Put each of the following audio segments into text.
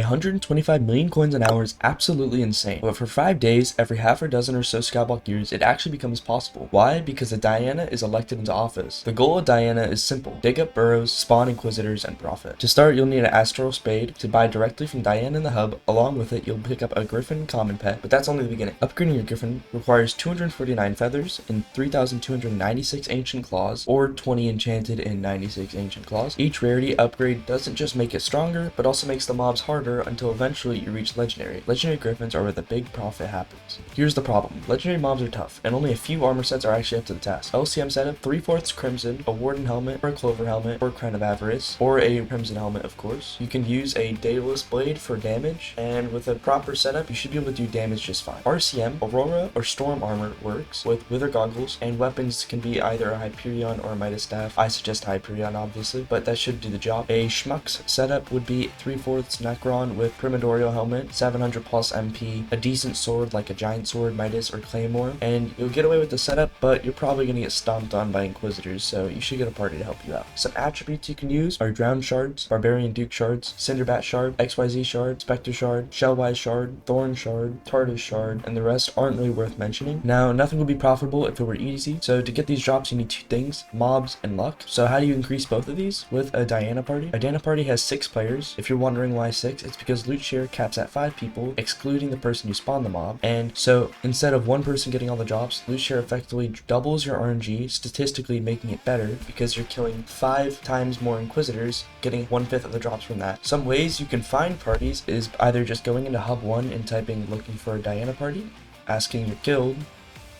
125 million coins an hour is absolutely insane, but for 5 days, every half a dozen or so Skyblock years, it actually becomes possible. Why? Because a Diana is elected into office. The goal of Diana is simple: dig up burrows, spawn inquisitors, and profit. To start, you'll need an astral spade to buy directly from Diana in the hub. Along with it, you'll pick up a Griffin common pet, but that's only the beginning. Upgrading your Griffin requires 249 feathers and 3,296 ancient claws, or 20 enchanted and 96 ancient claws. Each rarity upgrade doesn't just make it stronger, but also makes the mobs harder until eventually you reach legendary. Legendary Griffins are where the big profit happens. Here's the problem: legendary mobs are tough, and only a few armor sets are actually up to the task. LCM setup: 3/4 Crimson, a Warden helmet, or a Clover helmet, or a Crown of Avarice, or a Crimson helmet, of course. You can use a Daedalus Blade for damage, and with a proper setup, you should be able to do damage just fine. RCM, Aurora, or Storm armor works with Wither goggles, and weapons can be either a Hyperion or a Midas staff. I suggest Hyperion, obviously, but that should do the job. A Schmucks setup would be 3/4 Necron with Primordial helmet, 700 plus MP, a decent sword like a giant sword, Midas, or Claymore, and you'll get away with the setup, but you're probably going to get stomped on by Inquisitors, so you should get a party to help you out. Some attributes you can use are Drowned Shards, Barbarian Duke Shards, Cinderbat Shard, XYZ Shard, Spectre Shard, Shellwise Shard, Thorn Shard, Tardis Shard, and the rest aren't really worth mentioning. Now, nothing would be profitable if it were easy, so to get these drops you need two things: mobs and luck. So how do you increase both of these? With a Diana party. A Diana party has 6 players. If you're wondering why 6, it's because loot share caps at 5 people, excluding the person who spawned the mob, and so instead of one person getting all the drops, loot share effectively doubles your RNG, statistically making it better because you're killing 5 times more Inquisitors, getting 1/5 of the drops from that. Some ways you can find parties is either just going into Hub 1 and typing looking for a Diana party, asking your guild,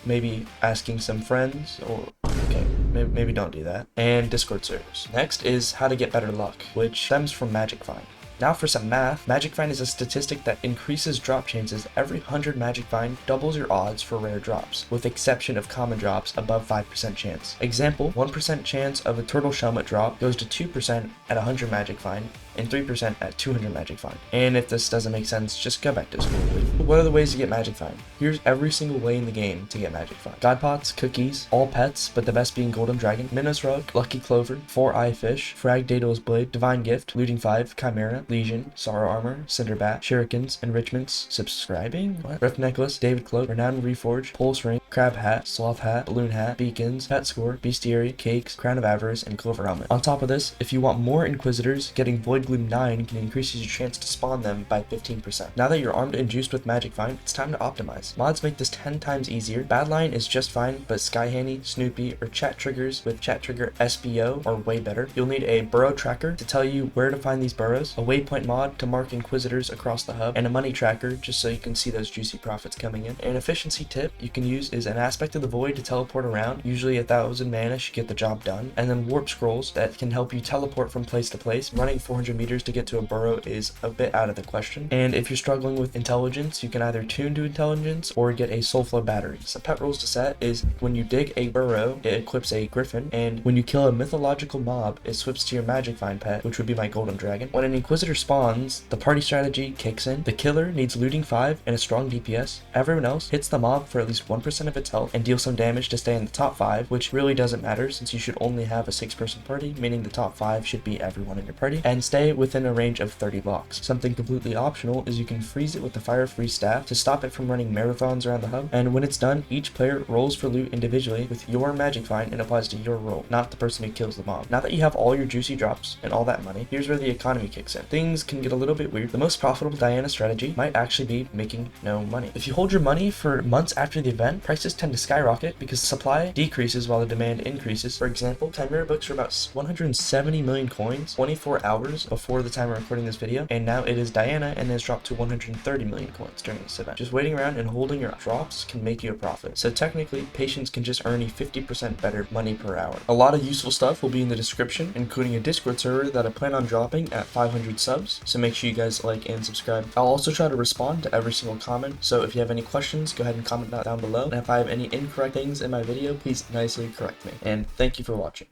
maybe asking some friends, or okay, maybe don't do that, and Discord servers. Next is how to get better luck, which stems from Magic Find. Now for some math. Magic Find is a statistic that increases drop chances. Every 100 Magic Find doubles your odds for rare drops, with exception of common drops above 5% chance. Example: 1% chance of a Turtle Shellmet drop goes to 2% at 100 Magic Find, and 3% at 200 Magic Find. And if this doesn't make sense, just go back to school. What are the ways to get Magic Find? Here's every single way in the game to get Magic Find: God Pots, Cookies, all pets, but the best being Golden Dragon, Minnows Rug, Lucky Clover, 4-Eye Fish, Frag Daedalus Blade, Divine Gift, Looting 5, Chimera, Legion, Sorrow Armor, Cinderbat, Shurikens, Enrichments, Subscribing, what? Rift Necklace, David Cloak, Renowned Reforge, Pulse Ring, Crab Hat, Sloth Hat, Balloon Hat, Beacons, Pet Score, Bestiary, Cakes, Crown of Avarice, and Clover Helmet. On top of this, if you want more Inquisitors, getting Void Gloom 9 can increase your chance to spawn them by 15%. Now that you're armed and juiced with Magic Find, it's time to optimize. Mods make this 10 times easier. Badline is just fine, but Sky Handy, Snoopy, or Chat Triggers with Chat Trigger SBO are way better. You'll need a Burrow Tracker to tell you where to find these burrows, a Waypoint mod to mark Inquisitors across the hub, and a Money Tracker just so you can see those juicy profits coming in. An efficiency tip you can use is an Aspect of the Void to teleport around. Usually 1,000 mana should get the job done. And then Warp Scrolls that can help you teleport from place to place. Running 400 meters to get to a burrow is a bit out of the question. And if you're struggling with intelligence, you can either tune to intelligence or get a Soulflow battery. Some pet rules to set is when you dig a burrow, it equips a Griffin, and when you kill a mythological mob, it swaps to your Magic Find pet, which would be my Golden Dragon. When an Inquisitor spawns, the party strategy kicks in. The killer needs looting 5 and a strong DPS. Everyone else hits the mob for at least 1% of its health and deals some damage to stay in the top 5, which really doesn't matter since you should only have a 6-person party, meaning the top 5 should be everyone in your party, and stay within a range of 30 blocks. Something completely optional is you can freeze it with the Fire Free Staff to stop it from running marathons around the hub, and when it's done, each player rolls for loot individually with your Magic Find and applies to your roll, not the person who kills the mob. Now that you have all your juicy drops and all that money, here's where the economy kicks in. Things can get a little bit weird. The most profitable Diana strategy might actually be making no money. If you hold your money for months after the event, prices tend to skyrocket because supply decreases while the demand increases. For example, Chimera books are about 170 million coins 24 hours before the time of recording this video, and now it is Diana and has dropped to 130 million coins during this event. Just waiting around and holding your drops can make you a profit. So technically, patience can just earn you 50% better money per hour. A lot of useful stuff will be in the description, including a Discord server that I plan on dropping at 500 subs, so make sure you guys like and subscribe. I'll also try to respond to every single comment, so if you have any questions, go ahead and comment that down below, and if I have any incorrect things in my video, please nicely correct me. And thank you for watching.